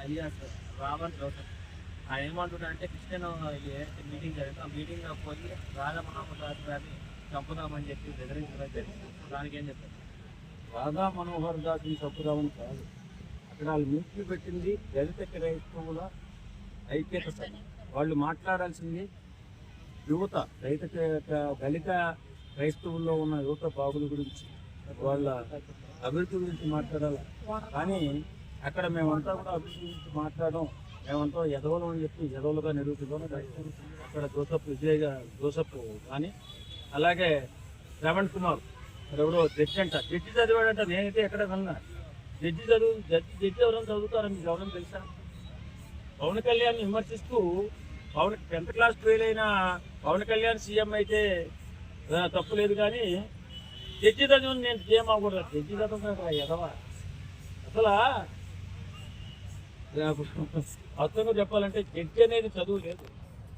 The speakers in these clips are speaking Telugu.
Alias Robert Joseph. ఆయన ఏమంటున్నాడంటే క్రిస్టియన్ మీటింగ్ జరిగింది, ఆ మీటింగ్లో పోయి రాధా మనోహర్ దాస్ గారిని చంపుదామని చెప్పి బెదిరించడం జరిగింది. దానికి ఏం చెప్తారు? రాధా మనోహర్ దాస్ని చంపుదామని కాదు, అక్కడ వాళ్ళు నిలిపి పెట్టింది దళిత క్రైస్తవుల ఐక్యత సభ. వాళ్ళు మాట్లాడాల్సింది యువత, దళిత క్రైస్తవుల్లో ఉన్న యువత బాగుల గురించి, వాళ్ళ అభివృద్ధి గురించి మాట్లాడాలి. కానీ అక్కడ మేమంతా కూడా అభివృద్ధి గురించి మాట్లాడడం, మేమంతా ఎదవలం అని చెప్పి ఎదవలుగా నిరూపిద్దాం. అక్కడ జోసఫ్ కానీ అలాగే శ్రవణ్ కుమార్ ఎవరో జడ్జి చదివాడంట. నేనైతే ఎక్కడ విన్నా జడ్జి ఎవరైనా చదువుతారని మీకు ఎవరైనా తెలుసా? పవన్ కళ్యాణ్ విమర్శిస్తూ 10th క్లాస్ ఫెయిల్ అయిన పవన్ కళ్యాణ్ సీఎం అయితే తప్పు లేదు, కానీ జడ్జి చదివి నేను సీఎం అవ్వకూడదు. జడ్జి చదువుతా ఎదవా అసలు. అర్థంగా చెప్పాలంటే జడ్జి అనేది చదువు లేదు,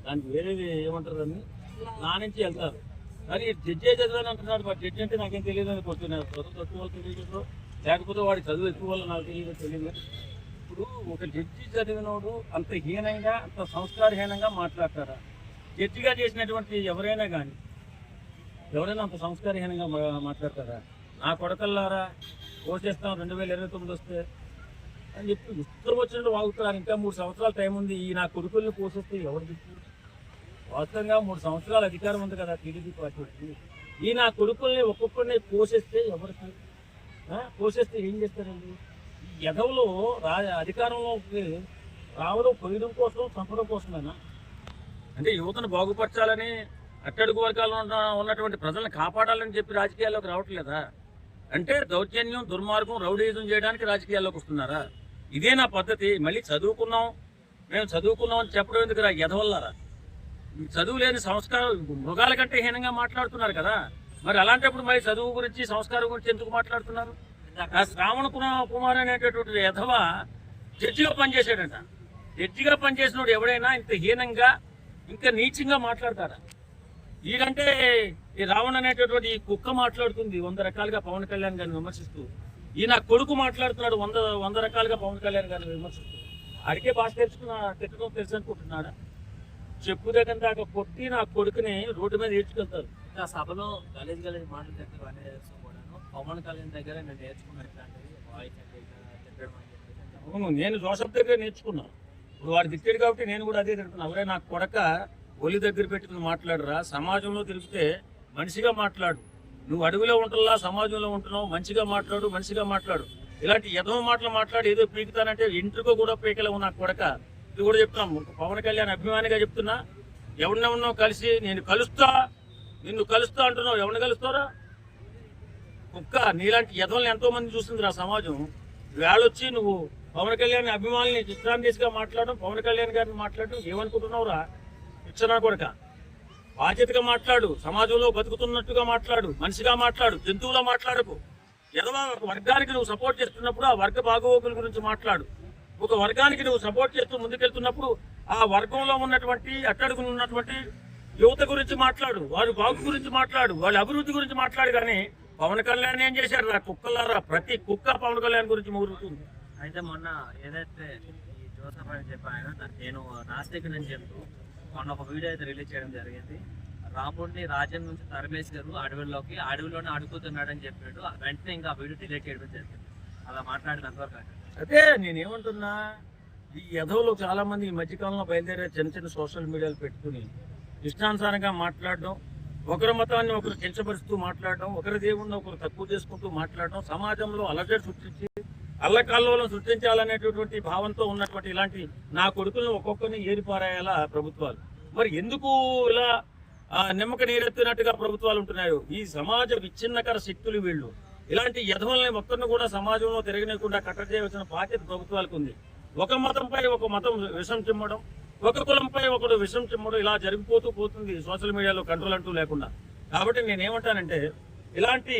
దానికి వేరేది ఏమంటారు అని నా నుంచి వెళ్తారు. కానీ జడ్జి చదివాని అంటున్నాడు, మరి జడ్జి అంటే నాకేం తెలియదు అని కొడుతున్నారు. చదువు తక్కువ వాళ్ళు తెలియదు, లేకపోతే వాడి చదువు ఎక్కువ వాళ్ళు నాకు తెలియదు. ఇప్పుడు ఒక జడ్జి చదివినోడు అంత హీనంగా, అంత సంస్కారహీనంగా మాట్లాడతారా? జడ్జిగా చేసినటువంటి ఎవరైనా కానీ అంత సంస్కారహీనంగా మాట్లాడతారా? నా కొడకల్లారా కోసేస్తాం 2029 వస్తే అని చెప్పి ఉత్తరం వచ్చినట్టు వాగుతున్నారు. ఇంకా 3 సంవత్సరాల టైం ఉంది, ఈ నా కొడుకుల్ని కోసేస్తే ఎవరు దిక్కు? వాస్తవంగా 3 సంవత్సరాల అధికారం ఉంది కదా టీడీపీ పార్టీకి. ఈ నా కొడుకుల్ని ఒక్కొక్కరిని కోసేస్తే ఎవరికి కోసేస్తే ఏం చేస్తారండి? ఈ ఎదవులు అధికారంలోకి రావడం పోయడం కోసం, చంపడం కోసమేనా? అంటే యువతను బాగుపరచాలని, అట్టడుగు వర్గాల్లో ఉన్నటువంటి ప్రజలను కాపాడాలని చెప్పి రాజకీయాల్లోకి రావట్లేదా? అంటే దౌర్జన్యం, దుర్మార్గం, రౌడీజం చేయడానికి రాజకీయాల్లోకి వస్తున్నారా? ఇదే నా పద్ధతి. మళ్ళీ మేము చదువుకున్నాం అని చెప్పడం ఎందుకు రా ఎదవల్లారా? చదువు లేని సంస్కారం, మృగాల కంటే హీనంగా మాట్లాడుతున్నారు కదా. మరి అలాంటప్పుడు మరి చదువు గురించి, సంస్కారం గురించి ఎందుకు మాట్లాడుతున్నారు? ఆ శ్రావణ్ కుమార్ అనేటటువంటి ఎధవ జడ్జిగా పనిచేసాడంట. జడ్జిగా పనిచేసినోడు ఎవడైనా ఇంత హీనంగా, ఇంకా నీచంగా మాట్లాడతారా? ఈడంటే ఈ రావణ్ అనేటటువంటి ఈ కుక్క మాట్లాడుతుంది 100 రకాలుగా పవన్ కళ్యాణ్ గారిని విమర్శిస్తూ. ఈయన కొడుకు మాట్లాడుతున్నాడు 100 రకాలుగా పవన్ కళ్యాణ్ గారిని విమర్శిస్తూ. అడిగే భాష తిట్టడం తెలుసు అనుకుంటున్నాడా? చెప్పు దగ్గర దాకా కొట్టి నా కొడుకుని రోడ్డు మీద ఈడ్చుకెళ్తారు. ఇంకా సభలో గలీజ్ మాటలు దగ్గర అన్నీ కూడాను పవన్ కళ్యాణ్ దగ్గర నేను నేర్చుకున్నాను ఇట్లాంటివి వాయిస్ చెప్పడం అని చెప్పేసి. అవును, నేను జోసఫ్ దగ్గర నేర్చుకున్నాను. ఇప్పుడు వాడు తిట్టాడు కాబట్టి నేను కూడా అదే తిడుతున్నాను. ఎవరే నా కొడక ఒలి దగ్గర పెట్టుకుని మాట్లాడరా? సమాజంలో తిరిగితే మనిషిగా మాట్లాడు. నువ్వు అడవిలో ఉంటున్నా, సమాజంలో ఉంటున్నావు, మంచిగా మాట్లాడు. ఇలాంటి ఎదవ మాటలు మాట్లాడి ఏదో పీకుతానంటే ఇంటికో కూడా పీకలేవు నా కొడక. ఇది కూడా చెప్తున్నాం, పవన్ కళ్యాణ్ అభిమానిగా చెప్తున్నా. ఎవరినెవరినో కలిసి నిన్ను కలుస్తా అంటున్నావు. ఎవరిని కలుస్తారా? కుక్క. నీలాంటి ఎదవల్ని ఎంతో మంది చూస్తుంది రా సమాజం. వేళొచ్చి నువ్వు పవన్ కళ్యాణ్ అభిమానుల్ని చిత్రాందేశిగా మాట్లాడడం, పవన్ కళ్యాణ్ గారిని మాట్లాడడం ఏమనుకుంటున్నావురా? ఇచ్చనా కొడక. బాధ్యతగా మాట్లాడు, సమాజంలో బతుకుతున్నట్టుగా మాట్లాడు, మనిషిగా మాట్లాడు, జంతువులా మాట్లాడకు. ఎదవా ఒక వర్గానికి నువ్వు సపోర్ట్ చేస్తున్నప్పుడు ఆ వర్గ బాగోగుల గురించి మాట్లాడు. ఒక వర్గానికి నువ్వు సపోర్ట్ చేస్తూ ముందుకెళ్తున్నప్పుడు ఆ వర్గంలో ఉన్నటువంటి, అట్టడుగులు ఉన్నటువంటి యువత గురించి మాట్లాడు, వారి బాగు గురించి మాట్లాడు, వాళ్ళ అభివృద్ధి గురించి మాట్లాడు. కానీ పవన్ కళ్యాణ్ ఏం చేశారు రా కుక్కలారా? ప్రతి కుక్క పవన్ కళ్యాణ్ గురించి మూరుతుంది. అయితే మొన్న ఏదైతే ఈ జోసఫ్ అని చెప్పి ఆయన నేను నాస్తిక్ అని చెప్తూ మొన్న ఒక వీడియో అయితే రిలీజ్ చేయడం జరిగింది. రాముడిని రాజ్యం నుంచి తరిమేశారు అడవిలోనే అడుగుతున్నాడని చెప్పాడు. వెంటనే ఇంకా వీడియో డిలీట్ చేయడం జరిగింది. అలా మాట్లాడినంతవరకు అదే నేనేమంటున్నా, ఈ యధవులు చాలా మంది ఈ మధ్యకాలంలో బయలుదేరే చిన్న సోషల్ మీడియాలు పెట్టుకుని ఇష్టానుసారంగా మాట్లాడడం, ఒకరి మతాన్ని ఒకరు కించపరుస్తూ మాట్లాడడం, ఒకరి దేవుణ్ణి ఒకరు తక్కువ చేసుకుంటూ మాట్లాడడం, సమాజంలో అలజడి సృష్టించి అల్లకల్లోలను సృష్టించాలనేటటువంటి భావంతో ఉన్నటువంటి ఇలాంటి నా కొడుకులను ఒక్కొక్కరిని ఏరిపారాయాల ప్రభుత్వాలు. మరి ఎందుకు ఇలా నిమ్మక నీరెత్తినట్టుగా ప్రభుత్వాలు ఉంటున్నాయో? ఈ సమాజ విచ్ఛిన్నకర శక్తులు వీళ్ళు. ఇలాంటి యధవుల్ని మొత్తం కూడా సమాజంలో తిరగనీయకుండా కట్టడి చేయవలసిన బాధ్యత ప్రభుత్వాలకు ఉంది. ఒక మతంపై ఒక మతం విషం చిమ్మడం, ఒక కులంపై ఒకడు విషం చిమ్మడం, ఇలా జరిగిపోతూ పోతుంది సోషల్ మీడియాలో కంట్రోల్ అంటూ లేకుండా. కాబట్టి నేనేమంటానంటే, ఇలాంటి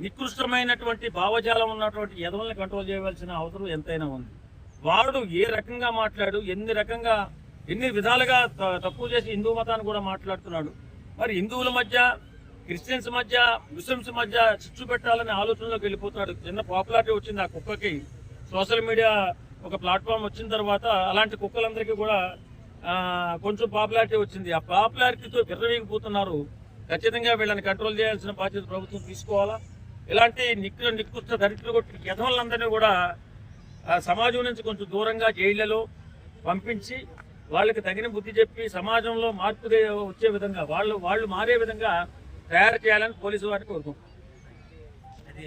నికృష్టమైనటువంటి భావజాలం ఉన్నటువంటి యధవుల్ని కంట్రోల్ చేయవలసిన అవసరం ఎంతైనా ఉంది. వాడు ఏ రకంగా మాట్లాడు, ఎన్ని విధాలుగా తక్కువ చేసి హిందూ మతాన్ని కూడా మాట్లాడుతున్నాడు. మరి హిందువుల మధ్య, క్రిస్టియన్స్ మధ్య, ముస్లిమ్స్ మధ్య చిచ్చు పెట్టాలనే ఆలోచనలోకి వెళ్ళిపోతున్నాడు. చిన్న పాపులారిటీ వచ్చింది ఆ కుక్కకి. సోషల్ మీడియా ఒక ప్లాట్ఫామ్ వచ్చిన తర్వాత అలాంటి కుక్కలందరికీ కూడా కొంచెం పాపులారిటీ వచ్చింది. ఆ పాపులారిటీతో విర్రవీగిపోతున్నారు. ఖచ్చితంగా వీళ్ళని కంట్రోల్ చేయాల్సిన బాధ్యత ప్రభుత్వం తీసుకోవాలా. ఇలాంటి నికృష్ట దరిద్ర కొట్టి యథములందరినీ కూడా సమాజం నుంచి కొంచెం దూరంగా జైళ్లలో పంపించి వాళ్ళకి తగిన బుద్ధి చెప్పి సమాజంలో మార్పు వచ్చే విధంగా వాళ్ళు మారే విధంగా తయారు చేయాలని పోలీసు వారికి కోరుకుంటున్నాం. అది